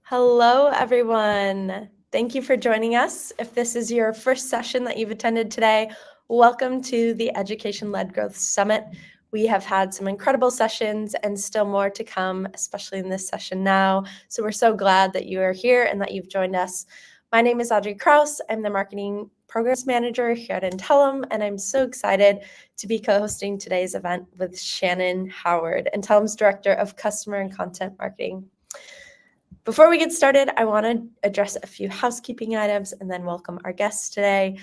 Hello, everyone. Thank you for joining us. If this is your first session that you've attended today, welcome to the Education-Led Growth Summit. We have had some incredible sessions and still more to come, especially in this session now. So we're so glad that you are here and that you've joined us. My name is Audrey Kraus. I'm the Marketing Programs Manager here at Intellum, and I'm so excited to be co-hosting today's event with Shannon Howard, Intellum's Director of Customer and Content Marketing. Before we get started, I want to address a few housekeeping items and then welcome our guests today.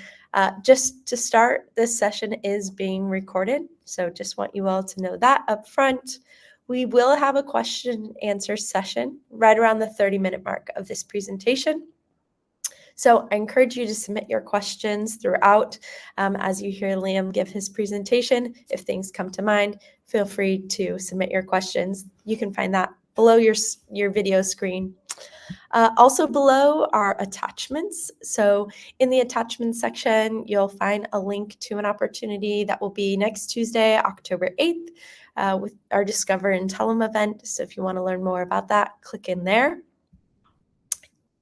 Just to start, this session is being recorded, so just want you all to know that up front. We will have a question and answer session right around the 30-minute mark of this presentation. So I encourage you to submit your questions throughout as you hear Liam give his presentation. If things come to mind, feel free to submit your questions. You can find that below your video screen. Also below are attachments. So in the attachments section, you'll find a link to an opportunity that will be next Tuesday, October 8th, with our Discover Intellum event. So if you want to learn more about that, click in there.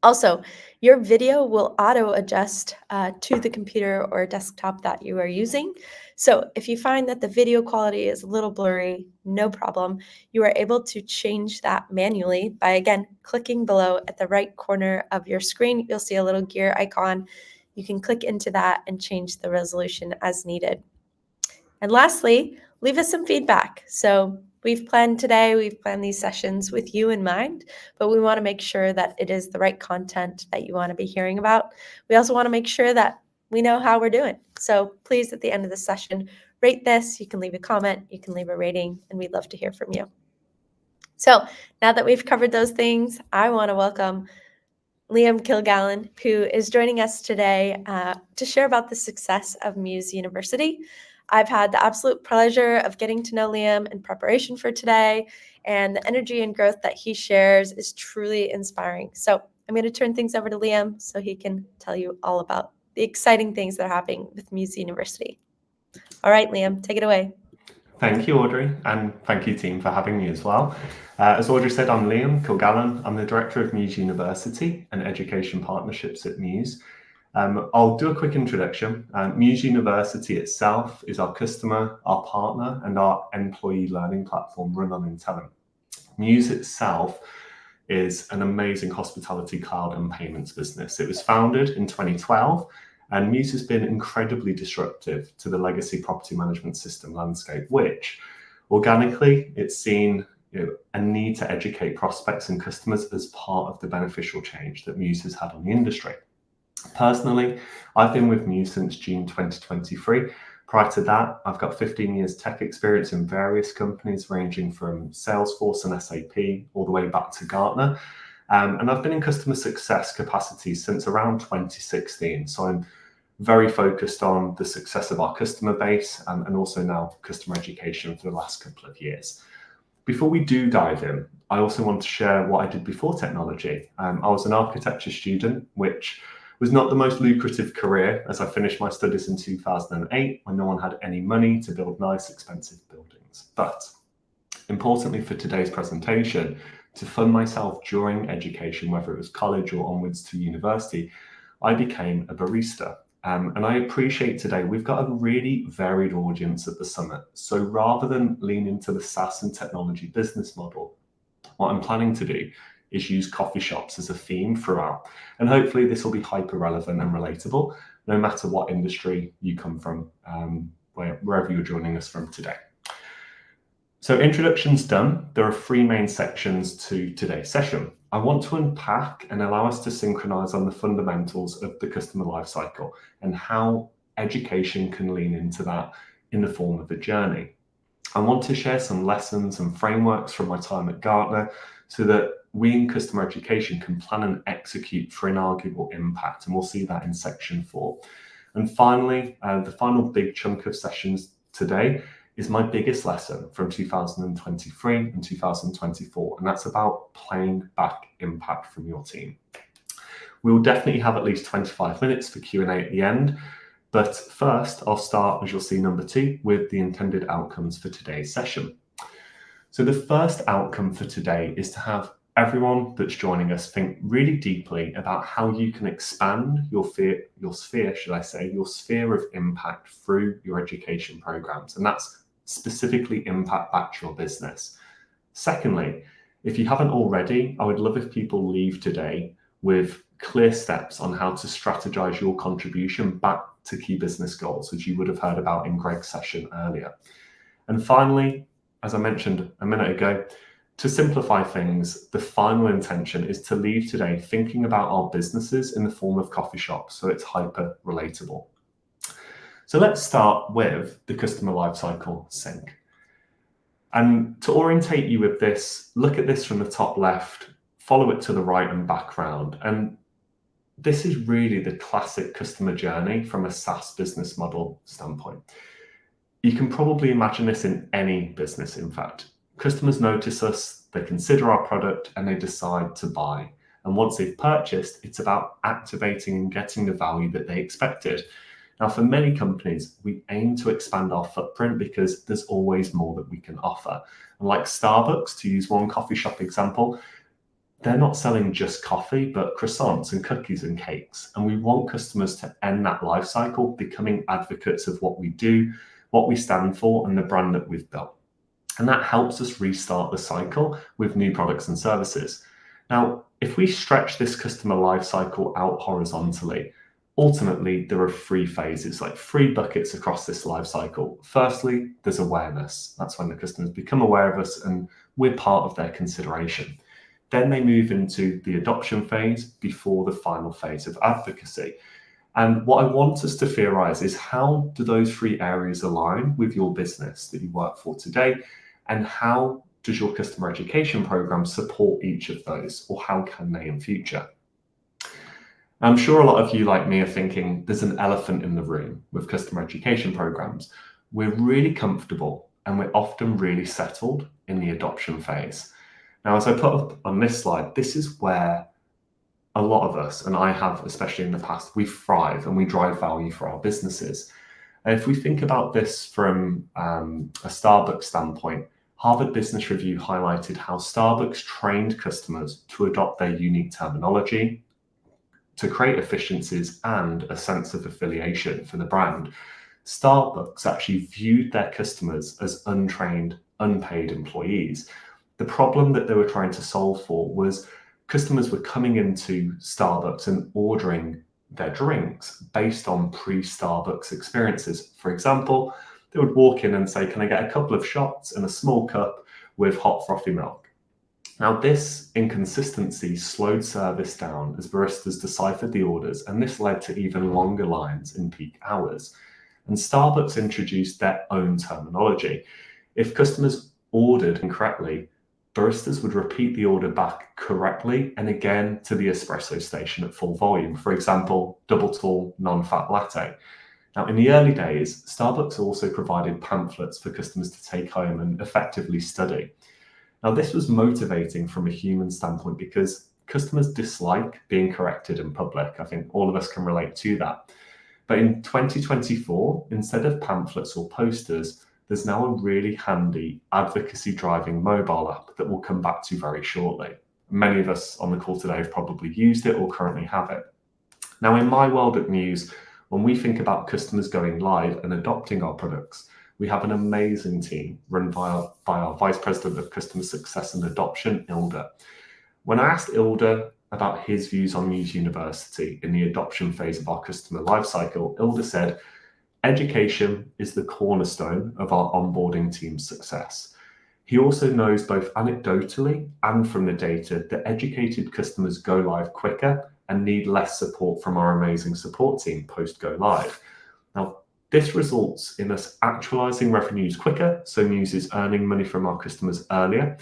Also, your video will auto-adjust to the computer or desktop that you are using. So if you find that the video quality is a little blurry, no problem. You are able to change that manually by, again, clicking below at the right corner of your screen. You'll see a little gear icon. You can click into that and change the resolution as needed. And lastly, leave us some feedback. So we've planned these sessions with you in mind, but we want to make sure that it is the right content that you want to be hearing about. We also want to make sure that we know how we're doing. So please, at the end of the session, rate this. You can leave a comment, you can leave a rating, and we'd love to hear from you. So now that we've covered those things, I want to welcome Liam Kilgallen, who is joining us today to share about the success of Muse University. I've had the absolute pleasure of getting to know Liam in preparation for today, and the energy and growth that he shares is truly inspiring. So I'm going to turn things over to Liam so he can tell you all about the exciting things that are happening with Muse University. All right, Liam, take it away. Thank you, Audrey, and thank you, team, for having me as well. As Audrey said, I'm Liam Kilgallen. I'm the Director of Muse University and Education Partnerships at Muse. I'll do a quick introduction. Muse University itself is our customer, our partner, and our employee learning platform run on Intellum. Muse itself is an amazing hospitality cloud and payments business. It was founded in 2012, and Muse has been incredibly disruptive to the legacy property management system landscape, which organically it's seen a need to educate prospects and customers as part of the beneficial change that Muse has had on the industry. Personally, I've been with Muse since June 2023. Prior to that, I've got 15 years tech experience in various companies ranging from Salesforce and SAP all the way back to Gartner. And I've been in customer success capacity since around 2016. So I'm very focused on the success of our customer base and also now customer education for the last couple of years. Before we do dive in, I also want to share what I did before technology. I was an architecture student, which was not the most lucrative career, as I finished my studies in 2008 when no one had any money to build nice, expensive buildings. But importantly for today's presentation, to fund myself during education, whether it was college or onwards to university, I became a barista. And I appreciate today we've got a really varied audience at the summit. So rather than lean into the SaaS and technology business model, what I'm planning to do is use coffee shops as a theme throughout. And hopefully this will be hyper relevant and relatable, no matter what industry you come from, wherever you're joining us from today. So introductions done, there are three main sections to today's session. I want to unpack and allow us to synchronize on the fundamentals of the customer lifecycle and how education can lean into that in the form of a journey. I want to share some lessons and frameworks from my time at Gartner so that we in customer education can plan and execute for inarguable impact, and we'll see that in section 4. And finally, the final big chunk of sessions today is my biggest lesson from 2023 and 2024, and that's about playing back impact from your team. We will definitely have at least 25 minutes for Q&A at the end, but first I'll start, as you'll see, number 2, with the intended outcomes for today's session. So the first outcome for today is to have everyone that's joining us think really deeply about how you can expand your sphere of impact through your education programs, and that's specifically impact back to your business. Secondly, if you haven't already, I would love if people leave today with clear steps on how to strategize your contribution back to key business goals, as you would have heard about in Greg's session earlier. And finally, as I mentioned a minute ago, to simplify things, the final intention is to leave today thinking about our businesses in the form of coffee shops, so it's hyper relatable. So let's start with the customer lifecycle sync. And to orientate you with this, look at this from the top left, follow it to the right and background. And this is really the classic customer journey from a SaaS business model standpoint. You can probably imagine this in any business, in fact. Customers notice us, they consider our product, and they decide to buy. And once they've purchased, it's about activating and getting the value that they expected. Now, for many companies, we aim to expand our footprint because there's always more that we can offer. And like Starbucks, to use one coffee shop example, they're not selling just coffee, but croissants and cookies and cakes. And we want customers to end that life cycle, becoming advocates of what we do, what we stand for, and the brand that we've built. And that helps us restart the cycle with new products and services. Now, if we stretch this customer life cycle out horizontally, ultimately there are three phases, like three buckets across this life cycle. Firstly, there's awareness. That's when the customers become aware of us and we're part of their consideration. Then they move into the adoption phase before the final phase of advocacy. And what I want us to theorize is, how do those three areas align with your business that you work for today? And how does your customer education program support each of those, or how can they in future? I'm sure a lot of you, like me, are thinking there's an elephant in the room with customer education programs. We're really comfortable and we're often really settled in the adoption phase. Now, as I put up on this slide, this is where a lot of us, and I have especially in the past, we thrive and we drive value for our businesses. And if we think about this from a Starbucks standpoint, Harvard Business Review highlighted how Starbucks trained customers to adopt their unique terminology, to create efficiencies and a sense of affiliation for the brand. Starbucks actually viewed their customers as untrained, unpaid employees. The problem that they were trying to solve for was customers were coming into Starbucks and ordering their drinks based on pre-Starbucks experiences. For example, they would walk in and say, "Can I get a couple of shots and a small cup with hot frothy milk?" Now, this inconsistency slowed service down as baristas deciphered the orders, and this led to even longer lines in peak hours. And Starbucks introduced their own terminology. If customers ordered incorrectly, baristas would repeat the order back correctly and again to the espresso station at full volume. For example, double tall, non-fat latte. Now, in the early days, Starbucks also provided pamphlets for customers to take home and effectively study. Now, this was motivating from a human standpoint because customers dislike being corrected in public. I think all of us can relate to that. But in 2024, instead of pamphlets or posters, there's now a really handy advocacy driving mobile app that we'll come back to very shortly. Many of us on the call today have probably used it or currently have it. Now, in my world at Muse, when we think about customers going live and adopting our products, we have an amazing team run by our Vice President of Customer Success and Adoption, Ilda. When I asked Ilda about his views on Muse University in the adoption phase of our customer lifecycle, Ilda said, "Education is the cornerstone of our onboarding team's success." He also knows both anecdotally and from the data that educated customers go live quicker and need less support from our amazing support team post go live. Now, this results in us actualizing revenues quicker, so Muse is earning money from our customers earlier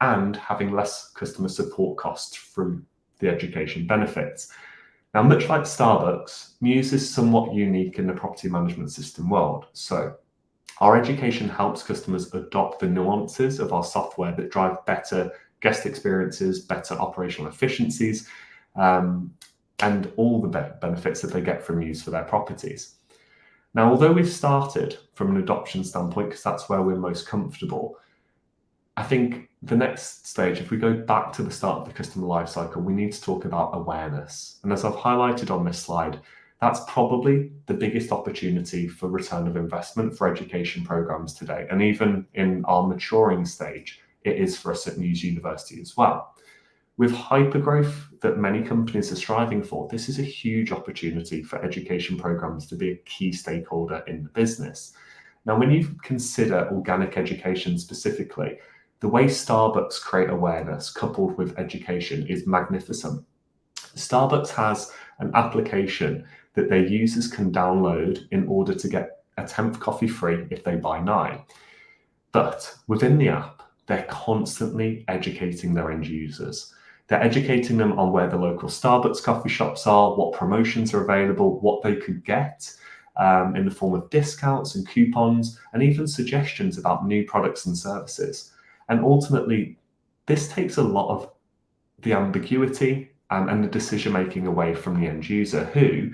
and having less customer support costs through the education benefits. Now, much like Starbucks, Muse is somewhat unique in the property management system world. So our education helps customers adopt the nuances of our software that drive better guest experiences, better operational efficiencies, and all the benefits that they get from Muse for their properties. Now, although we've started from an adoption standpoint, because that's where we're most comfortable, I think the next stage, if we go back to the start of the customer lifecycle, we need to talk about awareness. And as I've highlighted on this slide, that's probably the biggest opportunity for return of investment for education programs today. And even in our maturing stage, it is for us at Muse University as well. With hypergrowth that many companies are striving for, this is a huge opportunity for education programs to be a key stakeholder in the business. Now, when you consider organic education specifically, the way Starbucks create awareness coupled with education is magnificent. Starbucks has an application that their users can download in order to get a 10th coffee free if they buy 9. But within the app, they're constantly educating their end users. They're educating them on where the local Starbucks coffee shops are, what promotions are available, what they could get in the form of discounts and coupons, and even suggestions about new products and services. And ultimately, this takes a lot of the ambiguity and the decision-making away from the end user who,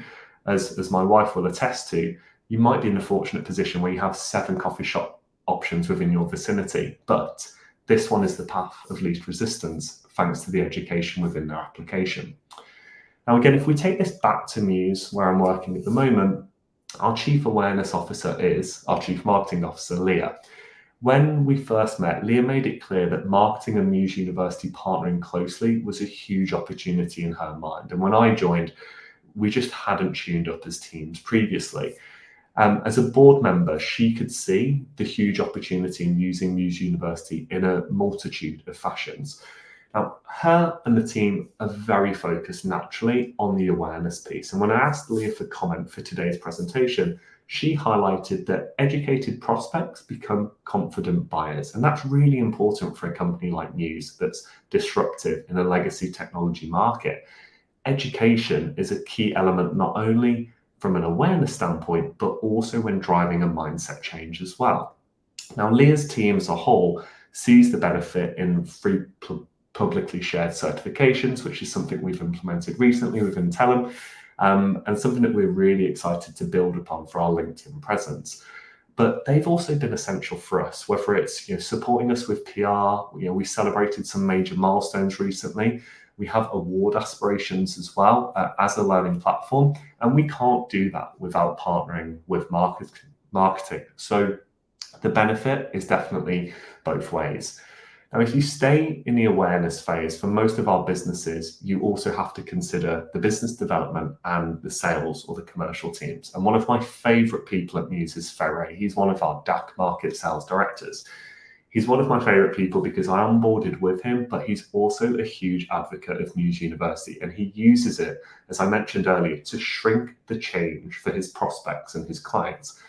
as my wife will attest to, you might be in a fortunate position where you have 7 coffee shop options within your vicinity, but this one is the path of least resistance thanks to the education within their application. Now, again, if we take this back to Muse, where I'm working at the moment, our Chief Awareness Officer is our Chief Marketing Officer, Leah. When we first met, Leah made it clear that marketing and Muse University partnering closely was a huge opportunity in her mind. And when I joined, we just hadn't tuned up as teams previously. As a board member, she could see the huge opportunity in using Muse University in a multitude of fashions. Now, her and the team are very focused naturally on the awareness piece. And when I asked Leah for comment for today's presentation, she highlighted that educated prospects become confident buyers. And that's really important for a company like Muse that's disruptive in a legacy technology market. Education is a key element not only from an awareness standpoint, but also when driving a mindset change as well. Now, Leah's team as a whole sees the benefit in free publicly shared certifications, which is something we've implemented recently with Intellum, and something that we're really excited to build upon for our LinkedIn presence. But they've also been essential for us, whether it's supporting us with PR. We celebrated some major milestones recently. We have award aspirations as well as a learning platform, and we can't do that without partnering with marketing. So the benefit is definitely both ways. Now, if you stay in the awareness phase for most of our businesses, you also have to consider the business development and the sales or the commercial teams. And one of my favorite people at Muse is Ferre. He's one of our DAC market sales directors. He's one of my favorite people because I onboarded with him, but he's also a huge advocate of Muse University. And he uses it, as I mentioned earlier, to shrink the change for his prospects and his clients.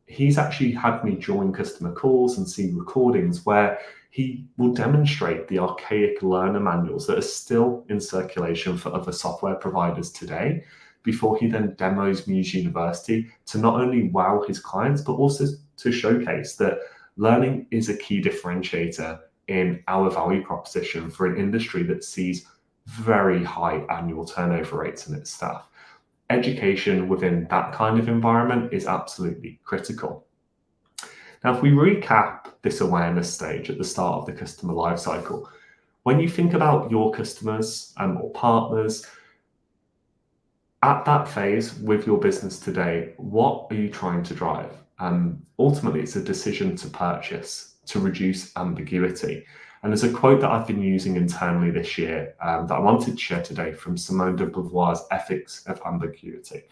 He's actually had me join customer calls and see recordings where he will demonstrate the archaic learner manuals that are still in circulation for other software providers today before he then demos Muse University to not only wow his clients, but also to showcase that learning is a key differentiator in our value proposition for an industry that sees very high annual turnover rates in its staff. Education within that kind of environment is absolutely critical. Now, if we recap this awareness stage at the start of the customer lifecycle, when you think about your customers or partners, at that phase with your business today, what are you trying to drive? Ultimately, it's a decision to purchase, to reduce ambiguity. And there's a quote that I've been using internally this year that I wanted to share today from Simone de Beauvoir's Ethics of Ambiguity.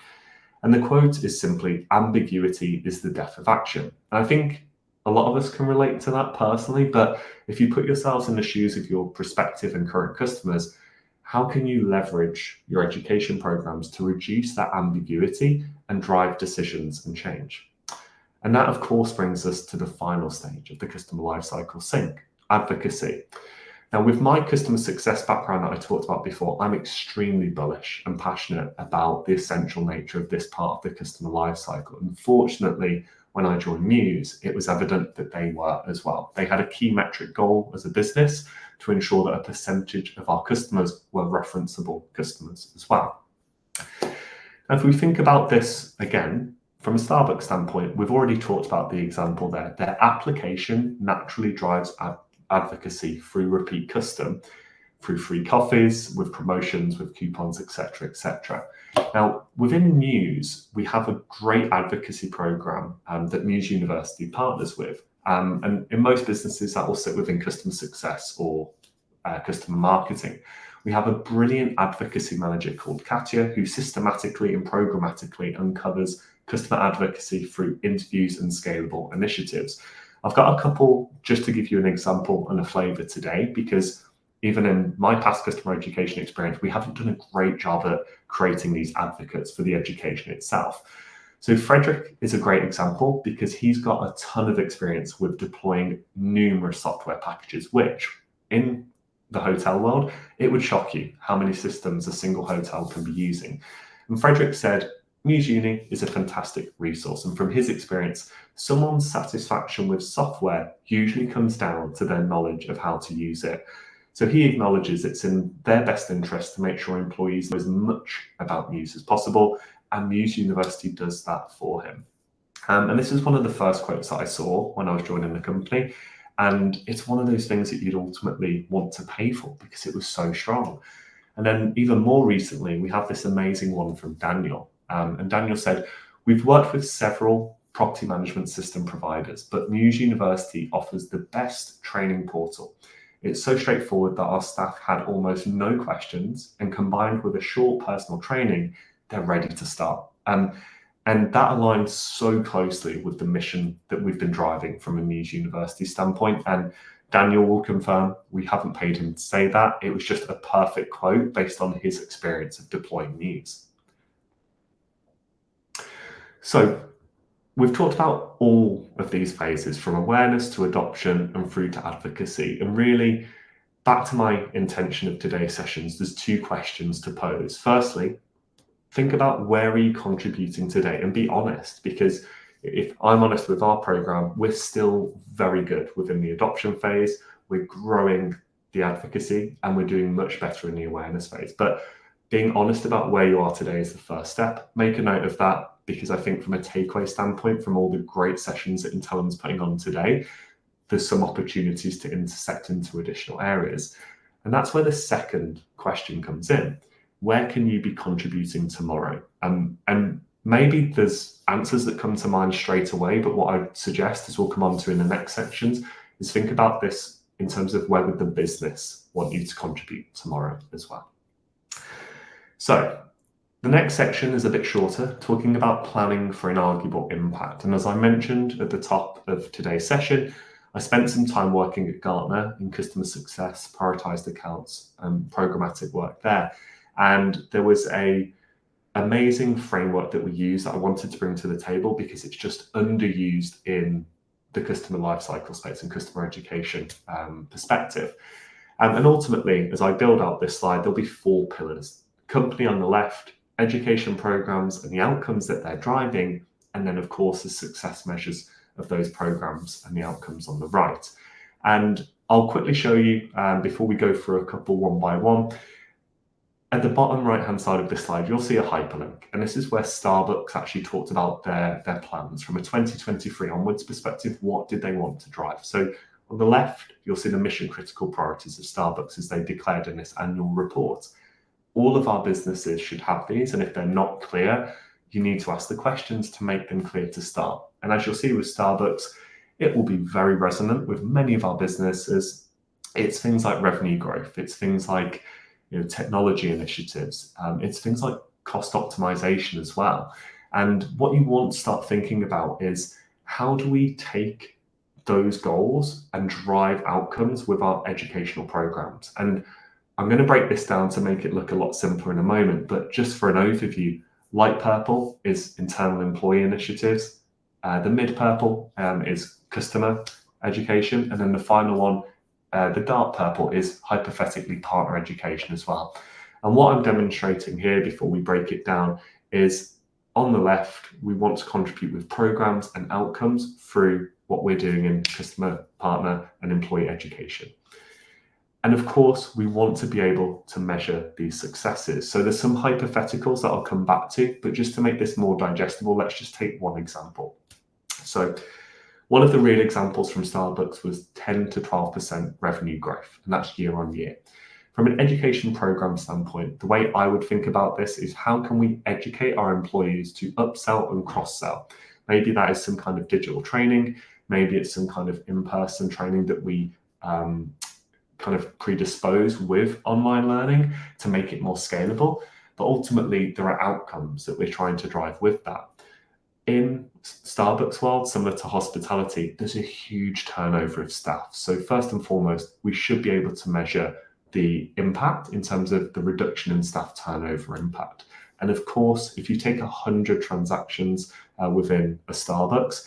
And the quote is simply, ambiguity is the death of action. And I think a lot of us can relate to that personally, but if you put yourselves in the shoes of your prospective and current customers, how can you leverage your education programs to reduce that ambiguity and drive decisions and change? And that, of course, brings us to the final stage of the customer lifecycle sync, advocacy. Now, with my customer success background that I talked about before, I'm extremely bullish and passionate about the essential nature of this part of the customer lifecycle. Unfortunately, when I joined Muse, it was evident that they were as well. They had a key metric goal as a business to ensure that a percentage of our customers were referenceable customers as well. Now, if we think about this again, from a Starbucks standpoint, we've already talked about the example there. Their application naturally drives advocacy through repeat custom, through free coffees, with promotions, with coupons, etc., etc. Now, within Muse, we have a great advocacy program that Muse University partners with. And in most businesses, that will sit within customer success or customer marketing. We have a brilliant advocacy manager called Katya, who systematically and programmatically uncovers customer advocacy through interviews and scalable initiatives. I've got a couple just to give you an example and a flavor today, because even in my past customer education experience, we haven't done a great job at creating these advocates for the education itself. So Frederick is a great example because he's got a ton of experience with deploying numerous software packages, which in the hotel world, it would shock you how many systems a single hotel can be using. And Frederick said, Muse Uni is a fantastic resource. And from his experience, someone's satisfaction with software usually comes down to their knowledge of how to use it. So he acknowledges it's in their best interest to make sure employees know as much about Muse as possible, and Muse University does that for him. And this is one of the first quotes that I saw when I was joining the company. And it's one of those things that you'd ultimately want to pay for because it was so strong. And then even more recently, we have this amazing one from Daniel. And Daniel said, we've worked with several property management system providers, but Muse University offers the best training portal. It's so straightforward that our staff had almost no questions, and combined with a short personal training, they're ready to start. And that aligns so closely with the mission that we've been driving from a Muse University standpoint. And Daniel will confirm we haven't paid him to say that. It was just a perfect quote based on his experience of deploying Muse. So we've talked about all of these phases, from awareness to adoption and through to advocacy. And really, back to my intention of today's sessions, there's two questions to pose. Firstly, think about where are you contributing today, and be honest, because if I'm honest with our program, we're still very good within the adoption phase. We're growing the advocacy and we're doing much better in the awareness phase. But being honest about where you are today is the first step. Make a note of that, because I think from a takeaway standpoint, from all the great sessions that Intellum's putting on today, there's some opportunities to intersect into additional areas. And that's where the second question comes in. Where can you be contributing tomorrow? And maybe there's answers that come to mind straight away, but what I'd suggest, as we'll come on to in the next sections, is think about this in terms of where would the business want you to contribute tomorrow as well. So the next section is a bit shorter, talking about planning for inarguable impact. And as I mentioned at the top of today's session, I spent some time working at Gartner in customer success, prioritized accounts, and programmatic work there. And there was an amazing framework that we use that I wanted to bring to the table because it's just underused in the customer lifecycle space and customer education perspective. And ultimately, as I build out this slide, there'll be 4 pillars. Company on the left, education programs and the outcomes that they're driving, and then of course the success measures of those programs and the outcomes on the right. And I'll quickly show you before we go through a couple one by one. At the bottom right-hand side of this slide, you'll see a hyperlink, and this is where Starbucks actually talked about their plans from a 2023 onwards perspective. What did they want to drive? So on the left, you'll see the mission-critical priorities of Starbucks as they declared in this annual report. All of our businesses should have these, and if they're not clear, you need to ask the questions to make them clear to start. And as you'll see with Starbucks, it will be very resonant with many of our businesses. It's things like revenue growth. It's things like technology initiatives. It's things like cost optimization as well. And what you want to start thinking about is, how do we take those goals and drive outcomes with our educational programs? And I'm going to break this down to make it look a lot simpler in a moment, but just for an overview, light purple is internal employee initiatives. The mid purple is customer education. And then the final one, the dark purple, is hypothetically partner education as well. And what I'm demonstrating here before we break it down is, on the left, we want to contribute with programs and outcomes through what we're doing in customer, partner, and employee education. And of course, we want to be able to measure these successes. So there's some hypotheticals that I'll come back to, but just to make this more digestible, let's just take one example. So one of the real examples from Starbucks was 10 to 12% revenue growth, and that's year on year. From an education program standpoint, the way I would think about this is how can we educate our employees to upsell and cross-sell? Maybe that is some kind of digital training, maybe it's some kind of in-person training that we kind of predispose with online learning to make it more scalable. But ultimately, there are outcomes that we're trying to drive with that. In Starbucks world, similar to hospitality, there's a huge turnover of staff. So first and foremost, we should be able to measure the impact in terms of the reduction in staff turnover impact. And of course, if you take 100 transactions within a Starbucks,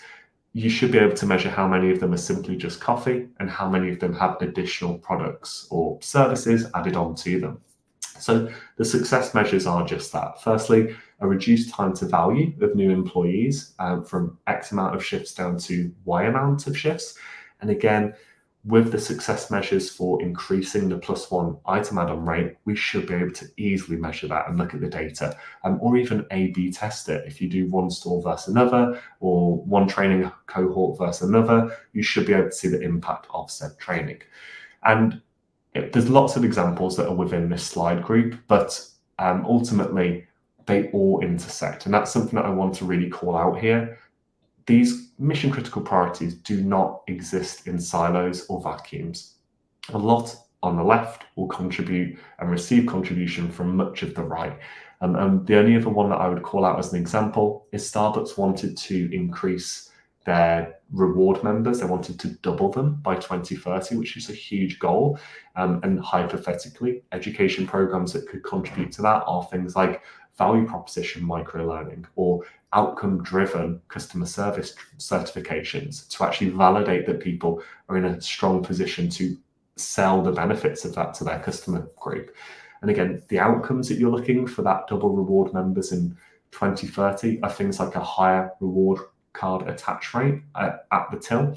you should be able to measure how many of them are simply just coffee and how many of them have additional products or services added on to them. So the success measures are just that. Firstly, a reduced time to value of new employees from X amount of shifts down to Y amount of shifts. And again, with the success measures for increasing the +1 item add-on rate, we should be able to easily measure that and look at the data, or even A/B test it. If you do one store versus another, or one training cohort versus another, you should be able to see the impact of said training. And there's lots of examples that are within this slide group, but ultimately they all intersect. And that's something that I want to really call out here. These mission critical priorities do not exist in silos or vacuums. A lot on the left will contribute and receive contribution from much of the right. And the only other one that I would call out as an example is Starbucks wanted to increase their reward members. They wanted to double them by 2030, which is a huge goal. And hypothetically, education programs that could contribute to that are things like value proposition micro-learning or outcome-driven customer service certifications to actually validate that people are in a strong position to sell the benefits of that to their customer group. And again, the outcomes that you're looking for that double reward members in 2030 are things like a higher reward card attach rate at the till.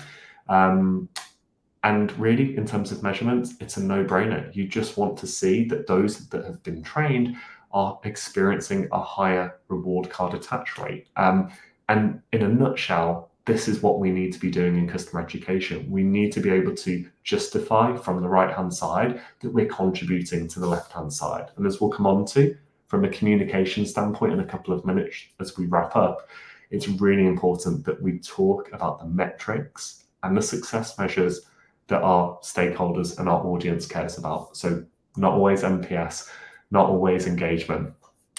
And really, in terms of measurements, it's a no-brainer. You just want to see that those that have been trained are experiencing a higher reward card attach rate. And in a nutshell, this is what we need to be doing in customer education. We need to be able to justify from the right-hand side that we're contributing to the left-hand side. And as we'll come on to, from a communication standpoint in a couple of minutes as we wrap up, it's really important that we talk about the metrics and the success measures that our stakeholders and our audience cares about. So not always NPS, not always engagement.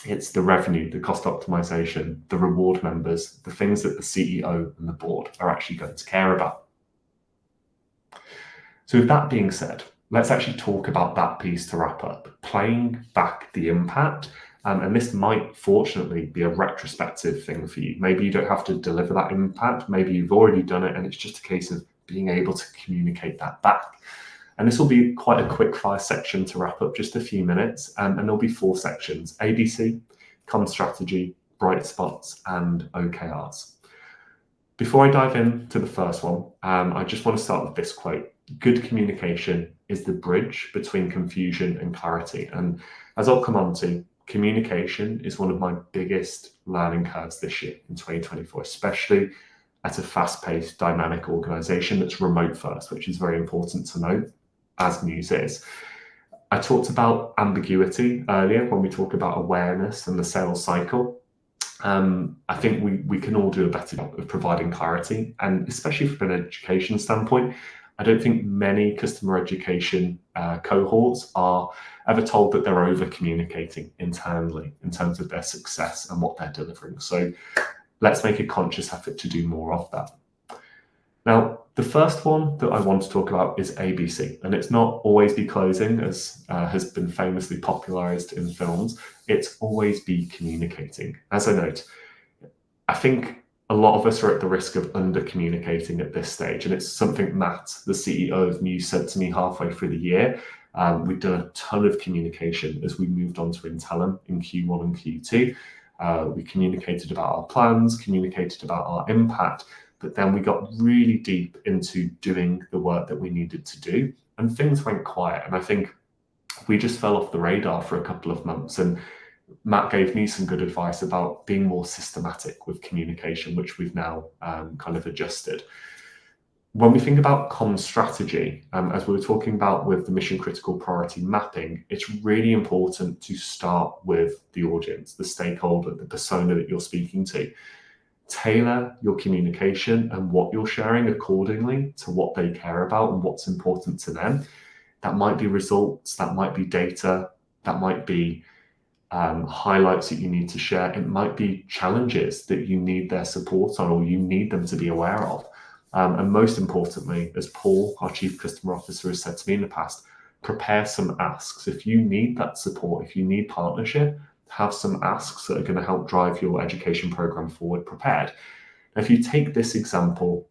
It's the revenue, the cost optimization, the reward members, the things that the CEO and the board are actually going to care about. So with that being said, let's actually talk about that piece to wrap up, playing back the impact. And this might fortunately be a retrospective thing for you. Maybe you don't have to deliver that impact. Maybe you've already done it and it's just a case of being able to communicate that back. And this will be quite a quick fire section to wrap up, just a few minutes. And there'll be 4 sections: ABC, comm strategy, bright spots, and OKRs. Before I dive into the first one, I just want to start with this quote. Good communication is the bridge between confusion and clarity. And as I'll come on to, communication is one of my biggest learning curves this year in 2024, especially at a fast-paced, dynamic organization that's remote first, which is very important to note, as news is. I talked about ambiguity earlier when we talk about awareness and the sales cycle. I think we can all do a better job of providing clarity, and especially from an education standpoint, I don't think many customer education cohorts are ever told that they're over communicating internally in terms of their success and what they're delivering. So let's make a conscious effort to do more of that. Now, the first one that I want to talk about is ABC, and it's not always be closing, as has been famously popularized in films. It's always be communicating. As I note, I think a lot of us are at the risk of under-communicating at this stage, and it's something Matt, the CEO of Muse, said to me halfway through the year. We've done a ton of communication as we moved on to Intellum in Q1 and Q2. We communicated about our plans, communicated about our impact, but then we got really deep into doing the work that we needed to do. and things went quiet. And I think we just fell off the radar for a couple of months. And Matt gave me some good advice about being more systematic with communication, which we've now kind of adjusted. When we think about comms strategy, as we were talking about with the mission critical priority mapping, it's really important to start with the audience, the stakeholder, the persona that you're speaking to. Tailor your communication and what you're sharing accordingly to what they care about and what's important to them. That might be results, that might be data, that might be highlights that you need to share. It might be challenges that you need their support on or you need them to be aware of. And most importantly, as Paul, our Chief Customer Officer, has said to me in the past, prepare some asks. If you need that support, if you need partnership, have some asks that are going to help drive your education program forward prepared. Now, if you take this example,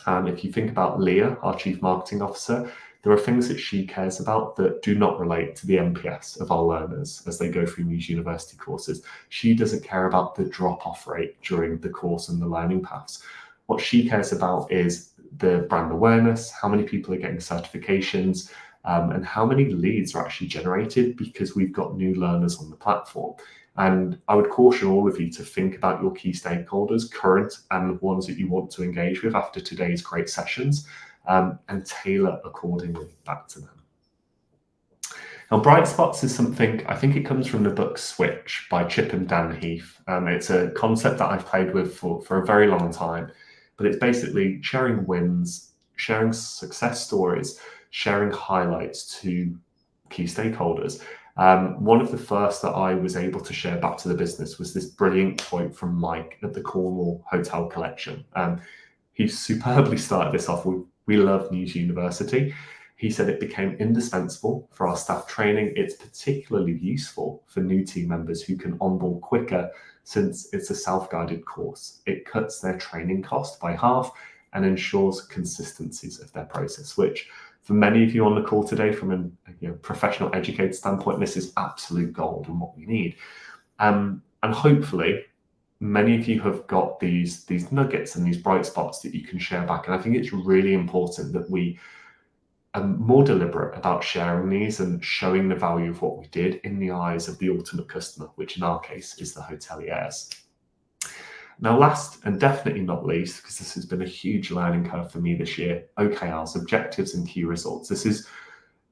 if you think about Leah, our Chief Marketing Officer, there are things that she cares about that do not relate to the NPS of our learners as they go through Muse University courses. She doesn't care about the drop-off rate during the course and the learning paths. What she cares about is the brand awareness, how many people are getting certifications, and how many leads are actually generated because we've got new learners on the platform. And I would caution all of you to think about your key stakeholders, current and the ones that you want to engage with after today's great sessions, and tailor accordingly back to them. Now, bright spots is something, I think it comes from the book Switch by Chip and Dan Heath. It's a concept that I've played with for a very long time, but it's basically sharing wins, sharing success stories, sharing highlights to key stakeholders. One of the first that I was able to share back to the business was this brilliant quote from Mike at the Cornwall Hotel Collection. He superbly started this off with, "We love Muse University." He said it became indispensable for our staff training. It's particularly useful for new team members who can onboard quicker since it's a self-guided course. It cuts their training cost by half and ensures consistencies of their process, which for many of you on the call today from a professional educator standpoint, this is absolute gold and what we need. And hopefully many of you have got these nuggets and these bright spots that you can share back. And I think it's really important that we are more deliberate about sharing these and showing the value of what we did in the eyes of the ultimate customer, which in our case is the hoteliers. Now, last and definitely not least, because this has been a huge learning curve for me this year, OKRs, objectives and key results. This is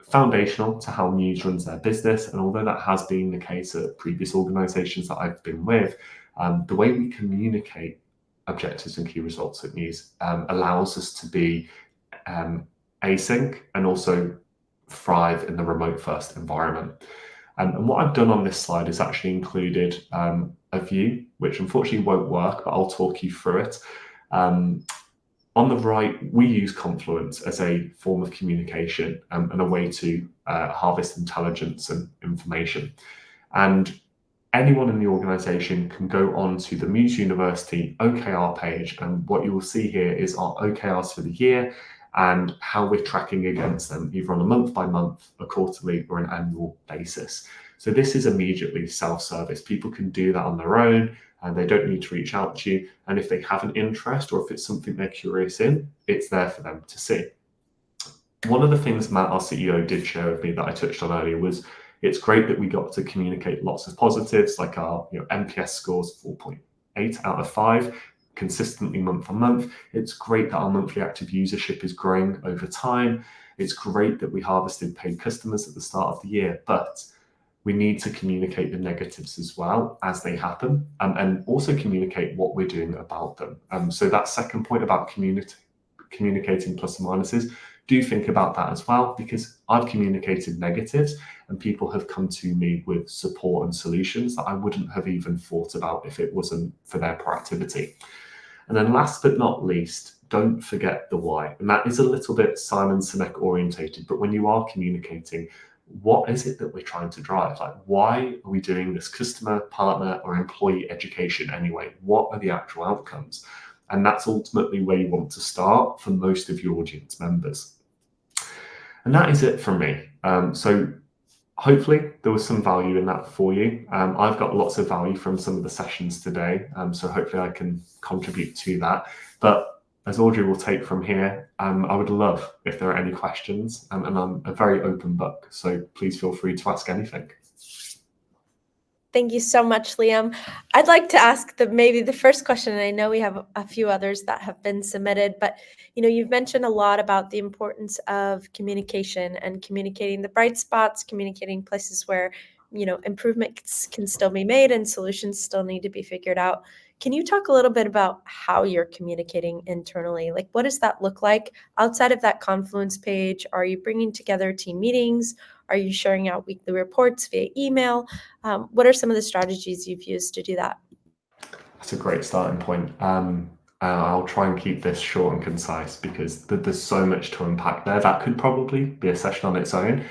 foundational to how Muse runs their business. And although that has been the case at previous organizations that I've been with, the way we communicate objectives and key results at Muse allows us to be async and also thrive in the remote first environment. And what I've done on this slide is actually included a view, which unfortunately won't work, but I'll talk you through it. On the right, we use Confluence as a form of communication and a way to harvest intelligence and information. And anyone in the organization can go on to the Muse University OKR page, and what you will see here is our OKRs for the year and how we're tracking against them, either on a month by month, a quarterly or an annual basis. So this is immediately self-service. People can do that on their own and they don't need to reach out to you. And if they have an interest or if it's something they're curious in, it's there for them to see. One of the things Matt, our CEO, did share with me that I touched on earlier was it's great that we got to communicate lots of positives, like our NPS scores 4.8 out of 5, consistently month on month. It's great that our monthly active usership is growing over time. It's great that we harvested paid customers at the start of the year, but we need to communicate the negatives as well as they happen, and also communicate what we're doing about them. So that second point about communicating plus and minuses, do think about that as well, because I've communicated negatives and people have come to me with support and solutions that I wouldn't have even thought about if it wasn't for their proactivity. And then last but not least, don't forget the why. And that is a little bit Simon Sinek orientated, but when you are communicating, what is it that we're trying to drive? Like, why are we doing this customer, partner, or employee education anyway? What are the actual outcomes? And that's ultimately where you want to start for most of your audience members. And that is it from me. So hopefully there was some value in that for you. I've got lots of value from some of the sessions today. So hopefully I can contribute to that. But as Audrey will take from here, I would love if there are any questions, and I'm a very open book, so please feel free to ask anything. Thank you so much, Liam. I'd like to ask maybe the first question, and I know we have a few others that have been submitted, but you've mentioned a lot about the importance of communication and communicating the bright spots, communicating places where improvements can still be made and solutions still need to be figured out. Can you talk a little bit about how you're communicating internally? Like, what does that look like outside of that Confluence page? Are you bringing together team meetings? Are you sharing out weekly reports via email? What are some of the strategies you've used to do that? That's a great starting point. I'll try and keep this short and concise because there's so much to unpack there. That could probably be a session on its own.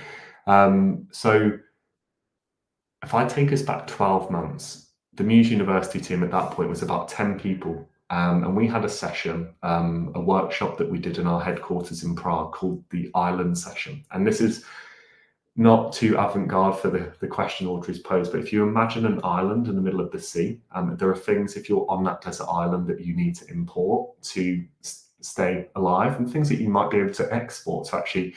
So if I take us back 12 months, the Muse University team at that point was about 10 people. And we had a session, a workshop that we did in our headquarters in Prague called the Island Session. And this is not too avant-garde for the question Audrey's posed, but if you imagine an island in the middle of the sea, there are things, if you're on that desert island, that you need to import to stay alive, and things that you might be able to export to actually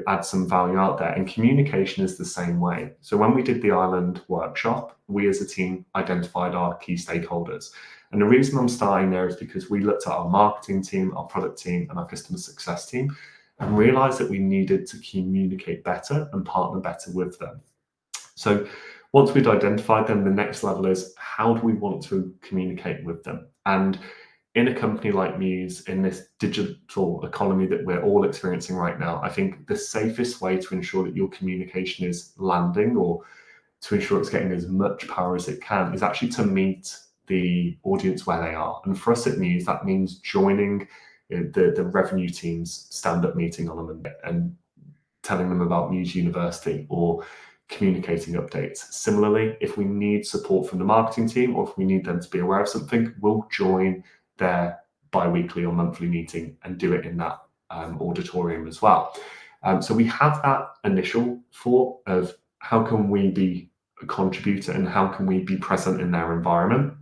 add some value out there. And communication is the same way. So when we did the island workshop, we as a team identified our key stakeholders. And the reason I'm starting there is because we looked at our marketing team, our product team, and our customer success team, and realized that we needed to communicate better and partner better with them. So once we'd identified them, the next level is, how do we want to communicate with them? And in a company like Muse, in this digital economy that we're all experiencing right now, I think the safest way to ensure that your communication is landing, or to ensure it's getting as much power as it can, is actually to meet the audience where they are. And for us at Muse, that means joining the revenue team's stand-up meeting on a Monday and telling them about Muse University, or communicating updates. Similarly, if we need support from the marketing team, or if we need them to be aware of something, we'll join their bi-weekly or monthly meeting and do it in that auditorium as well. So we have that initial thought of how can we be a contributor and how can we be present in their environment.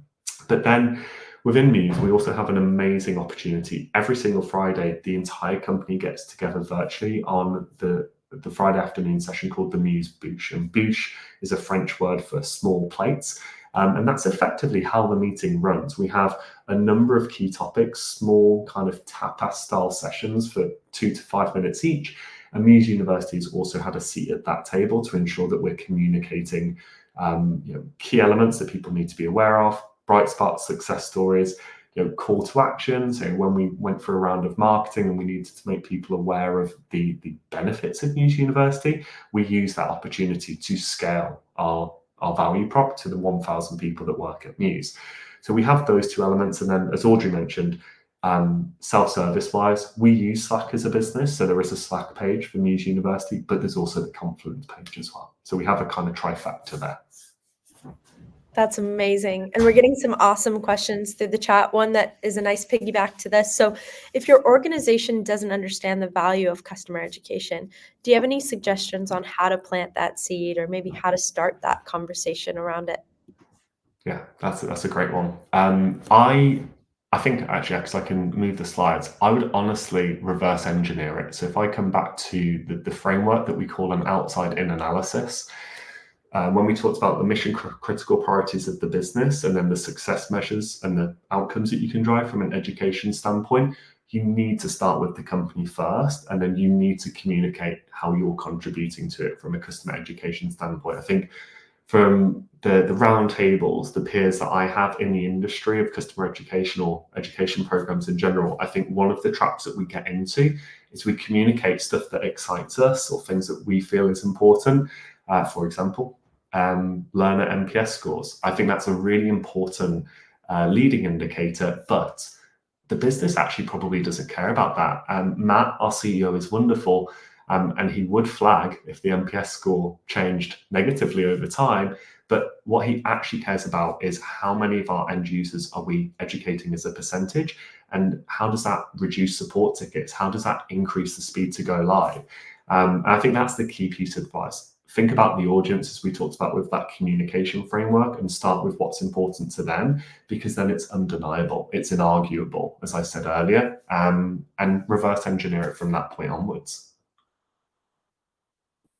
But then within Muse, we also have an amazing opportunity. Every single Friday, the entire company gets together virtually on the Friday afternoon session called the Muse Bûche. And bûche is a French word for small plates. And that's effectively how the meeting runs. We have a number of key topics, small kind of tapas style sessions for 2 to 5 minutes each. And Muse University has also had a seat at that table to ensure that we're communicating key elements that people need to be aware of, bright spots, success stories, call to action. So when we went for a round of marketing and we needed to make people aware of the benefits of Muse University, we use that opportunity to scale our value prop to the 1,000 people that work at Muse. So we have those two elements. And then, as Audrey mentioned, self-service wise, we use Slack as a business. So there is a Slack page for Muse University, but there's also the Confluence page as well. So we have a kind of trifecta there. That's amazing. And we're getting some awesome questions through the chat. One that is a nice piggyback to this. So if your organization doesn't understand the value of customer education, do you have any suggestions on how to plant that seed, or maybe how to start that conversation around it? Yeah, that's a great one. I think actually, because I can move the slides, I would honestly reverse engineer it. So if I come back to the framework that we call an outside-in analysis, when we talked about the mission critical priorities of the business and then the success measures and the outcomes that you can drive from an education standpoint, you need to start with the company first, and then you need to communicate how you're contributing to it from a customer education standpoint. I think from the round tables, the peers that I have in the industry of customer education or education programs in general, I think one of the traps that we get into is we communicate stuff that excites us or things that we feel is important. For example, learner NPS scores. I think that's a really important leading indicator, but the business actually probably doesn't care about that. Matt, our CEO, is wonderful, and he would flag if the NPS score changed negatively over time. But what he actually cares about is how many of our end users are we educating as a percentage, and how does that reduce support tickets? How does that increase the speed to go live? And I think that's the key piece of advice. think about the audience, as we talked about with that communication framework, and start with what's important to them, because then it's undeniable, it's inarguable, as I said earlier, and reverse engineer it from that point onwards.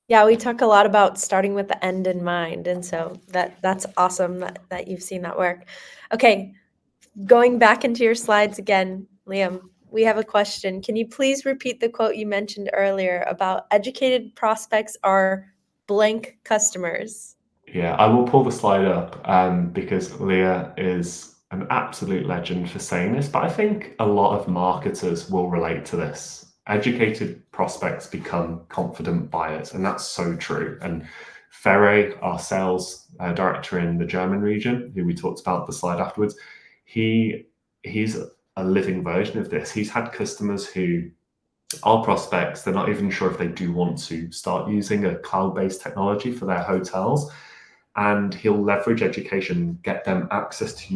Yeah, we talk a lot about starting with the end in mind, and so that's awesome that you've seen that work. Okay, going back into your slides again, Liam, we have a question. Can you please repeat the quote you mentioned earlier about educated prospects are blank customers? Yeah, I will pull the slide up because Leah is an absolute legend for saying this, but I think a lot of marketers will relate to this. Educated prospects become confident buyers, and that's so true. And Ferre, our sales director in the German region, who we talked about the slide afterwards, he's a living version of this. He's had customers who are prospects, they're not even sure if they do want to start using a cloud-based technology for their hotels, and he'll leverage education, get them access to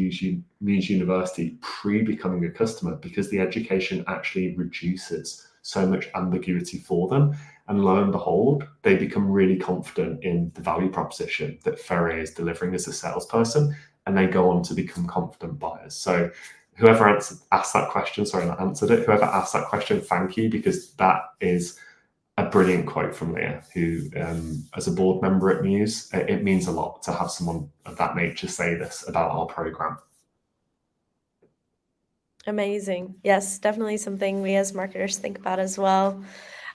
Muse University pre-becoming a customer, because the education actually reduces so much ambiguity for them. And lo and behold, they become really confident in the value proposition that Ferre is delivering as a salesperson, and they go on to become confident buyers. So whoever asked that question, sorry, not answered it, whoever asked that question, thank you, because that is a brilliant quote from Leah, who, as a board member at Muse, it means a lot to have someone of that nature say this about our program. Amazing. Yes, definitely something we as marketers think about as well.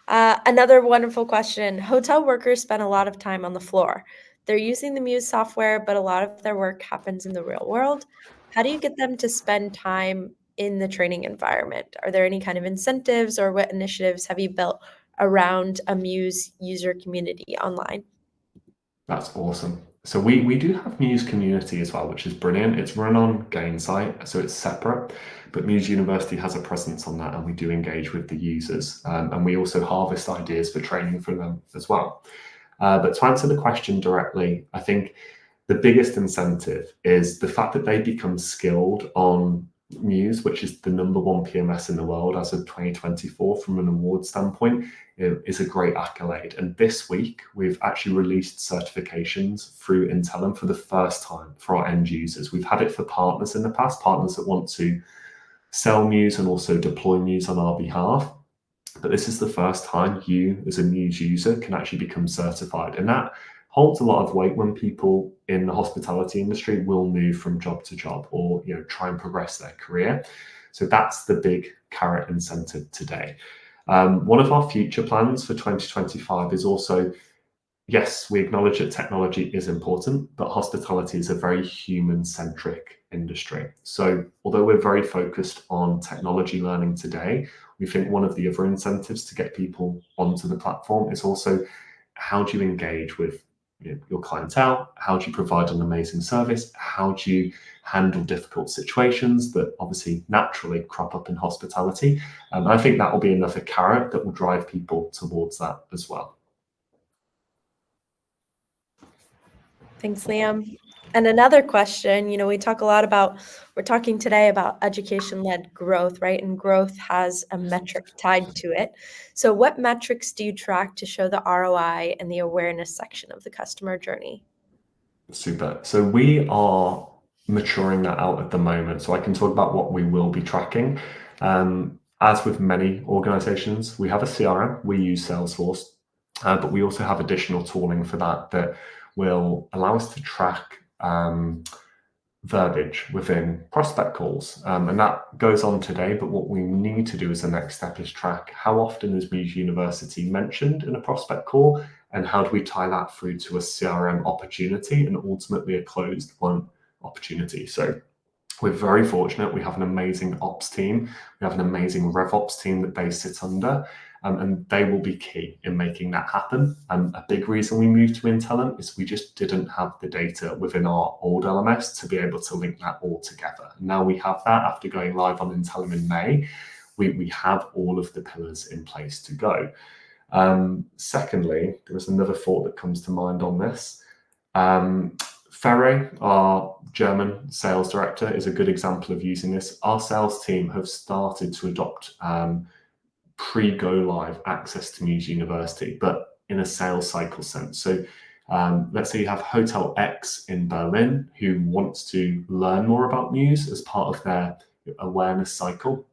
Another wonderful question. Hotel workers spend a lot of time on the floor. They're using the Muse software, but a lot of their work happens in the real world. How do you get them to spend time in the training environment? Are there any kind of incentives, or what initiatives have you built around a Muse user community online? That's awesome. So we do have Muse Community as well, which is brilliant. It's run on Gainsight, so it's separate, but Muse University has a presence on that, and we do engage with the users, and we also harvest ideas for training for them as well. But to answer the question directly, I think the biggest incentive is the fact that they become skilled on Muse, which is the #1 PMS in the world as of 2024 from an award standpoint, is a great accolade. And this week, we've actually released certifications through Intellum for the first time for our end users. We've had it for partners in the past, partners that want to sell Muse and also deploy Muse on our behalf. But this is the first time you, as a Muse user, can actually become certified. And that holds a lot of weight when people in the hospitality industry will move from job to job, or try and progress their career. So that's the big carrot incentive today. One of our future plans for 2025 is also, yes, we acknowledge that technology is important, but hospitality is a very human-centric industry. So although we're very focused on technology learning today, we think one of the other incentives to get people onto the platform is also, how do you engage with your clientele? How do you provide an amazing service? How do you handle difficult situations that obviously naturally crop up in hospitality? And I think that will be another carrot that will drive people towards that as well. Thanks, Liam. And another question, we talk a lot about, we're talking today about education-led growth, right? And growth has a metric tied to it. So what metrics do you track to show the ROI and the awareness section of the customer journey? Super. So we are maturing that out at the moment. So I can talk about what we will be tracking. As with many organizations, we have a CRM, we use Salesforce, but we also have additional tooling for that will allow us to track verbiage within prospect calls. And that goes on today, but what we need to do as the next step is track how often is Muse University mentioned in a prospect call, and how do we tie that through to a CRM opportunity and ultimately a closed won opportunity. So we're very fortunate. We have an amazing ops team. We have an amazing RevOps team that they sit under, and they will be key in making that happen. A big reason we moved to Intellum is we just didn't have the data within our old LMS to be able to link that all together. Now we have that after going live on Intellum in May. We have all of the pillars in place to go. Secondly, there is another thought that comes to mind on this. Ferre, our German sales director, is a good example of using this. Our sales team have started to adopt pre-go live access to Muse University, but in a sales cycle sense. So let's say you have Hotel X in Berlin who wants to learn more about Muse as part of their awareness cycle.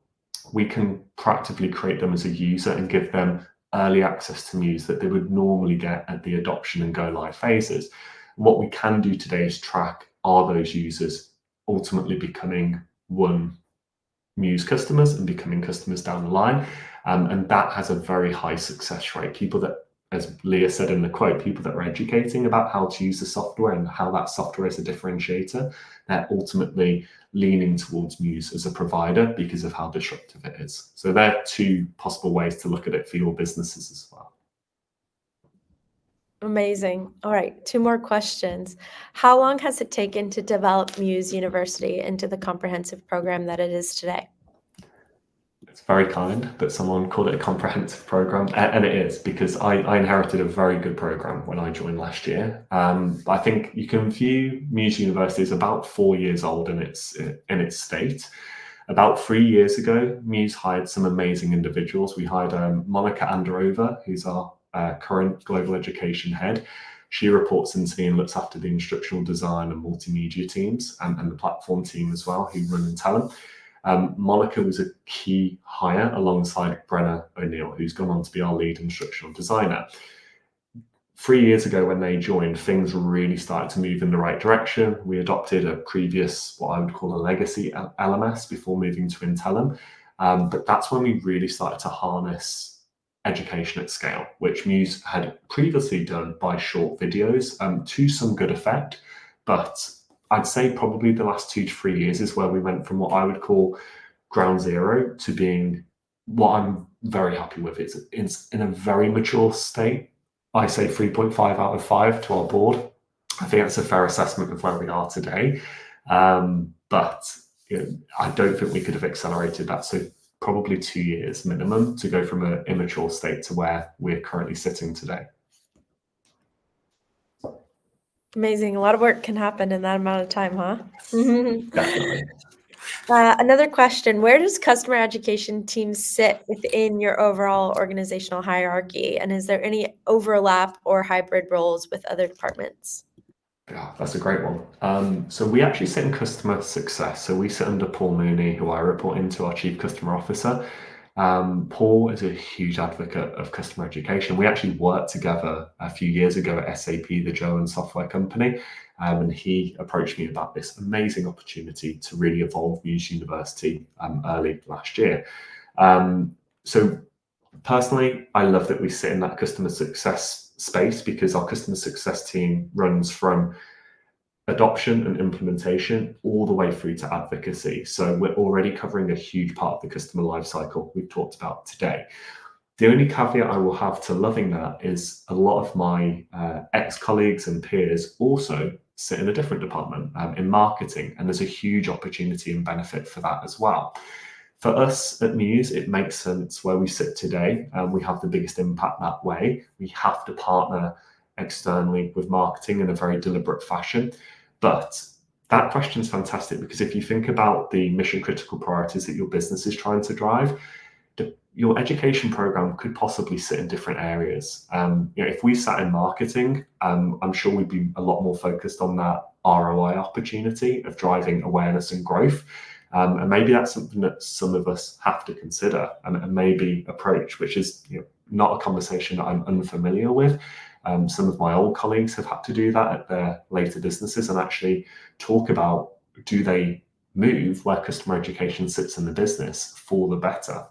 We can proactively create them as a user and give them early access to Muse that they would normally get at the adoption and go live phases. What we can do today is track, are those users ultimately becoming one Muse customers and becoming customers down the line. And that has a very high success rate. People that, as Leah said in the quote, people that are educating about how to use the software and how that software is a differentiator, they're ultimately leaning towards Muse as a provider because of how disruptive it is. So there are two possible ways to look at it for your businesses as well. Amazing. All right, 2 more questions. How long has it taken to develop Muse University into the comprehensive program that it is today? It's very kind that someone called it a comprehensive program, and it is, because I inherited a very good program when I joined last year. I think you can view Muse University as about 4 years old in its state. About 3 years ago, Muse hired some amazing individuals. We hired Monica Androva, who's our current global education head. She reports into me and looks after the instructional design and multimedia teams and the platform team as well, who run Intellum. Monica was a key hire alongside Brenna O'Neill, who's gone on to be our lead instructional designer. 3 years ago when they joined, things really started to move in the right direction. We adopted a previous, what I would call a legacy LMS before moving to Intellum. But that's when we really started to harness education at scale, which Muse had previously done by short videos to some good effect. But I'd say probably the last 2 to 3 years is where we went from what I would call ground zero to being what I'm very happy with. It's in a very mature state. I say 3.5 out of 5 to our board. I think that's a fair assessment of where we are today. But I don't think we could have accelerated that. So probably 2 years minimum to go from an immature state to where we're currently sitting today. Amazing. A lot of work can happen in that amount of time, huh? Definitely. Another question, where does customer education teams sit within your overall organizational hierarchy? And is there any overlap or hybrid roles with other departments? Yeah, that's a great one. So we actually sit in customer success. So we sit under Paul Mooney, who I report into, our Chief Customer Officer. Paul is a huge advocate of customer education. We actually worked together a few years ago at SAP, the German software company, and he approached me about this amazing opportunity to really evolve Muse University early last year. So personally, I love that we sit in that customer success space because our customer success team runs from adoption and implementation all the way through to advocacy. So we're already covering a huge part of the customer lifecycle we've talked about today. The only caveat I will have to loving that is a lot of my ex-colleagues and peers also sit in a different department in marketing, and there's a huge opportunity and benefit for that as well. For us at Muse, it makes sense where we sit today. We have the biggest impact that way. We have to partner externally with marketing in a very deliberate fashion. But that question is fantastic because if you think about the mission critical priorities that your business is trying to drive, your education program could possibly sit in different areas. If we sat in marketing, I'm sure we'd be a lot more focused on that ROI opportunity of driving awareness and growth. And maybe that's something that some of us have to consider and maybe approach, which is not a conversation that I'm unfamiliar with. Some of my old colleagues have had to do that at their later businesses and actually talk about, do they move where customer education sits in the business for the better?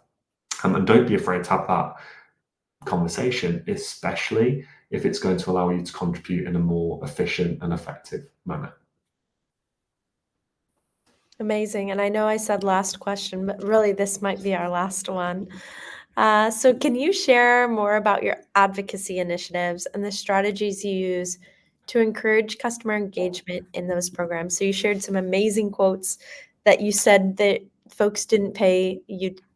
And don't be afraid to have that conversation, especially if it's going to allow you to contribute in a more efficient and effective manner. Amazing. And I know I said last question, but really this might be our last one. So can you share more about your advocacy initiatives and the strategies you use to encourage customer engagement in those programs? So you shared some amazing quotes that you said that folks didn't pay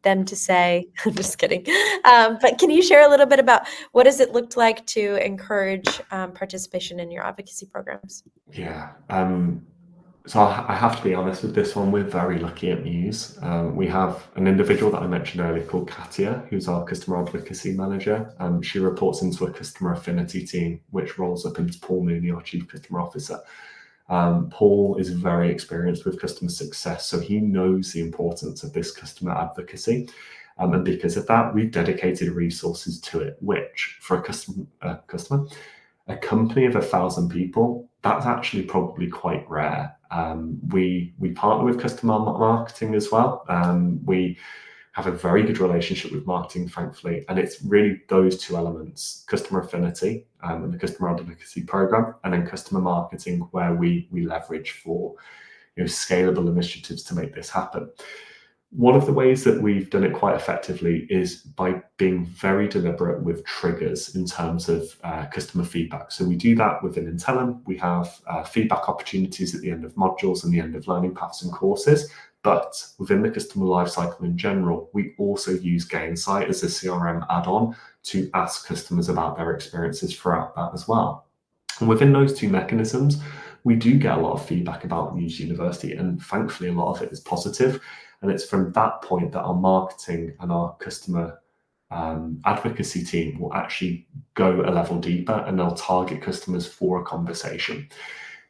them to say. I'm just kidding. But can you share a little bit about what does it look like to encourage participation in your advocacy programs? Yeah. So I have to be honest with this one. We're very lucky at Muse. We have an individual that I mentioned earlier called Katia, who's our customer advocacy manager. She reports into a customer affinity team, which rolls up into Paul Mooney, our chief customer officer. Paul is very experienced with customer success, so he knows the importance of this customer advocacy. And because of that, we've dedicated resources to it, which for a company of 1,000 people, that's actually probably quite rare. We partner with customer marketing as well. We have a very good relationship with marketing, thankfully, and it's really those two elements: customer affinity and the customer advocacy program, and then customer marketing, where we leverage for scalable initiatives to make this happen. One of the ways that we've done it quite effectively is by being very deliberate with triggers in terms of customer feedback. So we do that within Intellum. We have feedback opportunities at the end of modules and the end of learning paths and courses. But within the customer lifecycle in general, we also use Gainsight as a CRM add-on to ask customers about their experiences throughout that as well. And within those two mechanisms, we do get a lot of feedback about Muse University, and thankfully a lot of it is positive. And it's from that point that our marketing and our customer advocacy team will actually go a level deeper, and they'll target customers for a conversation.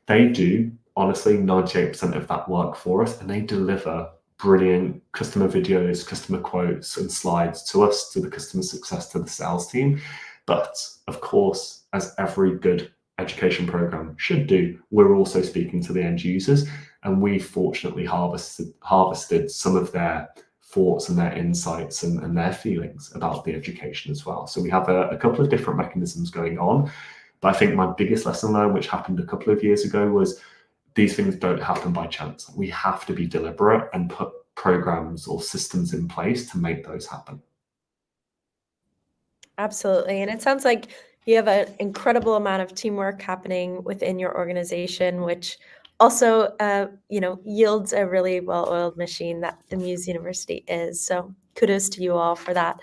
They do, honestly, 98% of that work for us, and they deliver brilliant customer videos, customer quotes, and slides to us, to the customer success, to the sales team. But of course, as every good education program should do, we're also speaking to the end users, and we fortunately harvested some of their thoughts and their insights and their feelings about the education as well. So we have a couple of different mechanisms going on. But I think my biggest lesson learned, which happened a couple of years ago, was these things don't happen by chance. We have to be deliberate and put programs or systems in place to make those happen. Absolutely. And it sounds like you have an incredible amount of teamwork happening within your organization, which also, yields a really well-oiled machine that the Muse University is. So kudos to you all for that.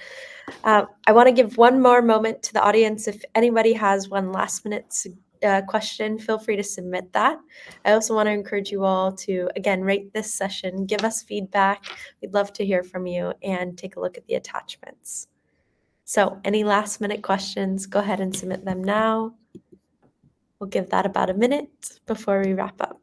I want to give one more moment to the audience. If anybody has one last-minute question, feel free to submit that. I also want to encourage you all to, again, rate this session, give us feedback. We'd love to hear from you, and take a look at the attachments. So any last minute questions, go ahead and submit them now. We'll give that about a minute before we wrap up.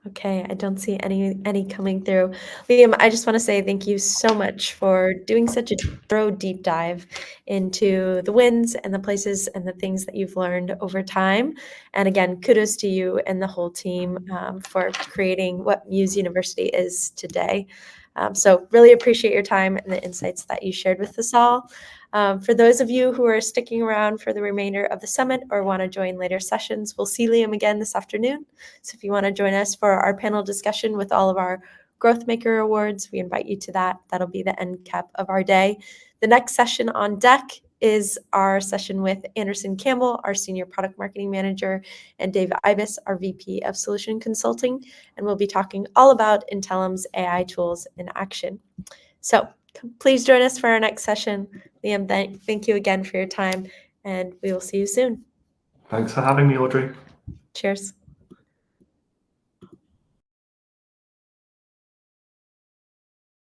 Okay, I don't see any coming through. Liam, I just want to say thank you so much for doing such a thorough deep dive into the wins and the places and the things that you've learned over time. And again, kudos to you and the whole team for creating what Muse University is today. So really appreciate your time and the insights that you shared with us all. For those of you who are sticking around for the remainder of the summit or want to join later sessions, we'll see Liam again this afternoon. So if you want to join us for our panel discussion with all of our Growth Maker Awards, we invite you to that. That'll be the end cap of our day. The next session on deck is our session with Anderson Campbell, our Senior Product Marketing Manager, and Dave Ibis, our VP of Solution Consulting. And we'll be talking all about Intellum's AI tools in action. So please join us for our next session. Liam, thank you again for your time, and we will see you soon. Thanks for having me, Audrey. Cheers.